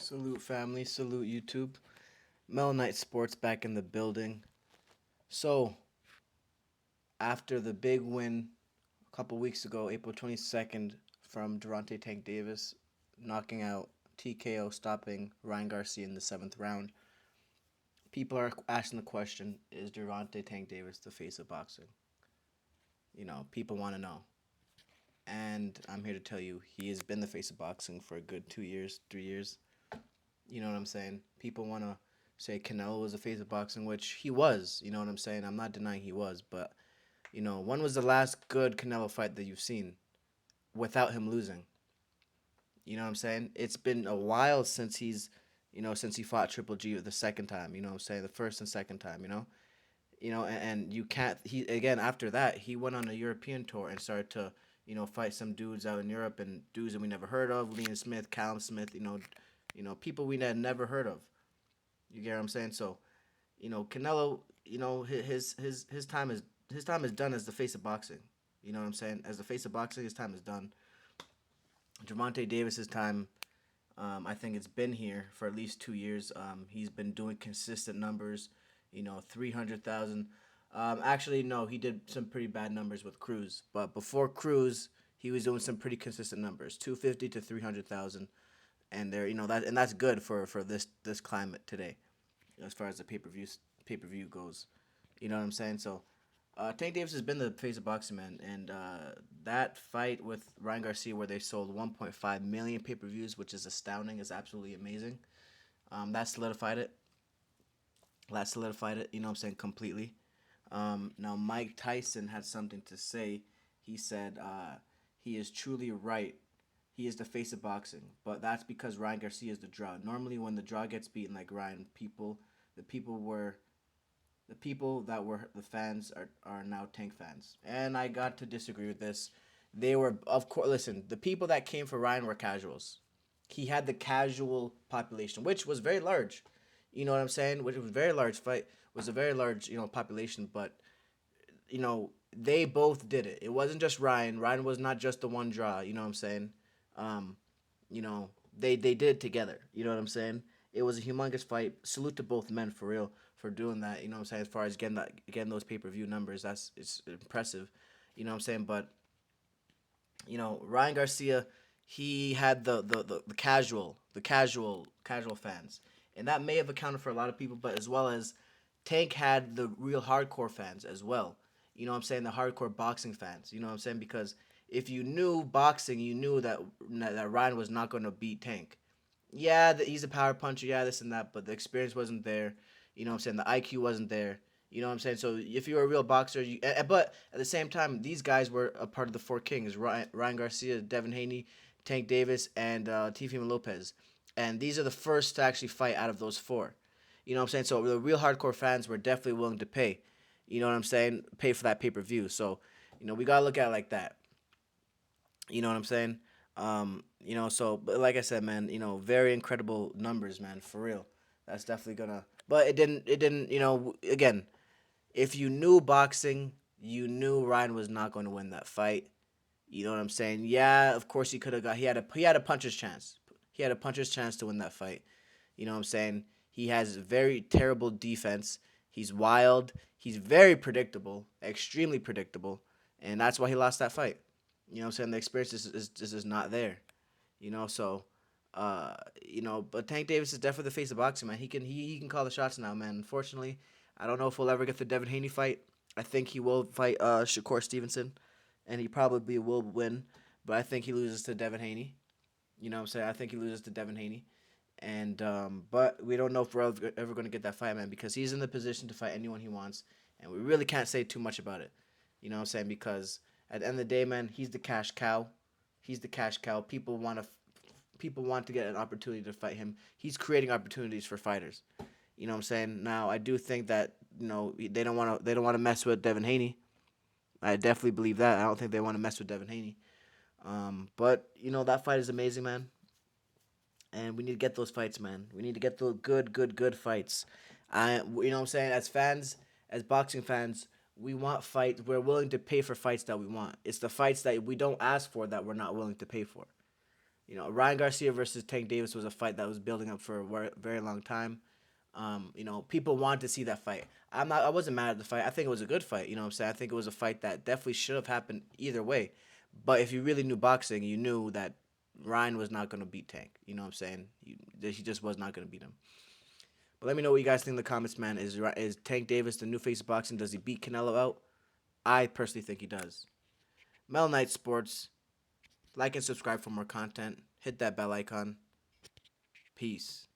Salute family, salute YouTube. Mel Knight Sports back in the building. So, after the big win a couple weeks ago, April 22nd, from Gervonta Tank Davis, knocking out TKO, stopping Ryan Garcia in the seventh round, people are asking the question: is Gervonta Tank Davis the face of boxing? People want to know. And I'm here to tell you, he has been the face of boxing for a good 2 years, 3 years. You know what I'm saying? People want to say Canelo was the face of boxing, which he was. You know what I'm saying? I'm not denying he was, but when was the last good Canelo fight that you've seen without him losing? You know what I'm saying? It's been a while since since he fought Triple G the second time. You know what I'm saying? The first and second time. And you can't. He again after that he went on a European tour and started to fight some dudes out in Europe and dudes that we never heard of, Liam Smith, Callum Smith. People we had never heard of. You get what I'm saying? So, Canelo, his time is done as the face of boxing. You know what I'm saying? As the face of boxing, his time is done. Gervonta Davis's time, I think it's been here for at least 2 years. He's been doing consistent numbers. 300,000. Actually, no, he did some pretty bad numbers with Cruz, but before Cruz, he was doing some pretty consistent numbers, 250 to 300,000, and that's good for this climate today, as far as the pay per view goes. You know what I'm saying? So, Tank Davis has been the face of boxing, man, and that fight with Ryan Garcia, where they sold 1.5 million pay-per-views, which is astounding, is absolutely amazing. That solidified it. That solidified it. You know what I'm saying? Completely. Now Mike Tyson had something to say. He said he is truly right. He is the face of boxing, but that's because Ryan Garcia is the draw. Normally, when the draw gets beaten like Ryan, the people were the people that were the fans are now Tank fans. And I got to disagree with this. They were, of course, listen, the people that came for Ryan were casuals. He had the casual population, which was very large. You know what I'm saying? Which was very large fight, was a very large, population, but, they both did it. It wasn't just Ryan. Ryan was not just the one draw, you know what I'm saying? Um, they did it together. You know what I'm saying? It was a humongous fight. Salute to both men for real for doing that. You know what I'm saying? As far as getting those pay-per-view numbers, it's impressive. You know what I'm saying? But Ryan Garcia, he had the casual fans, and that may have accounted for a lot of people, but as well as Tank had the real hardcore fans as well. You know what I'm saying? The hardcore boxing fans. You know what I'm saying? Because if you knew boxing, you knew that Ryan was not going to beat Tank. Yeah, he's a power puncher, yeah, this and that, but the experience wasn't there. You know what I'm saying? The IQ wasn't there. You know what I'm saying? So if you were a real boxer, but at the same time, these guys were a part of the Four Kings: Ryan Garcia, Devin Haney, Tank Davis, and Teofimo Lopez. And these are the first to actually fight out of those four. You know what I'm saying? So the real hardcore fans were definitely willing to pay. You know what I'm saying? Pay for that pay-per-view. So, we gotta look at it like that. You know what I'm saying? So but like I said, man, very incredible numbers, man, for real. That's definitely gonna. But it didn't. Again, if you knew boxing, you knew Ryan was not going to win that fight. You know what I'm saying? Yeah, of course he could have got. He had a puncher's chance. He had a puncher's chance to win that fight. You know what I'm saying? He has very terrible defense. He's wild. He's very predictable, extremely predictable, and that's why he lost that fight. You know what I'm saying? The experience is not there. So but Tank Davis is definitely the face of boxing, man. He can call the shots now, man. Unfortunately, I don't know if we'll ever get the Devin Haney fight. I think he will fight Shakur Stevenson, and he probably will win. But I think he loses to Devin Haney. You know what I'm saying? I think he loses to Devin Haney. And but we don't know if we're ever going to get that fight, man, because he's in the position to fight anyone he wants, and we really can't say too much about it. You know what I'm saying? Because at the end of the day, man, he's the cash cow. He's the cash cow. People want to get an opportunity to fight him. He's creating opportunities for fighters. You know what I'm saying? Now, I do think that they don't want to mess with Devin Haney. I definitely believe that. I don't think they want to mess with Devin Haney. But that fight is amazing, man. And we need to get those fights, man. We need to get the good fights. You know what I'm saying? As fans, as boxing fans, we want fights. We're willing to pay for fights that we want. It's the fights that we don't ask for that we're not willing to pay for. Ryan Garcia versus Tank Davis was a fight that was building up for a very long time. People wanted to see that fight. I wasn't mad at the fight. I think it was a good fight. You know what I'm saying? I think it was a fight that definitely should have happened either way. But if you really knew boxing, you knew that Ryan was not going to beat Tank. You know what I'm saying? He just was not going to beat him. But let me know what you guys think in the comments, man. Is Tank Davis the new face of boxing? Does he beat Canelo out? I personally think he does. Mel Knight Sports. Like and subscribe for more content. Hit that bell icon. Peace.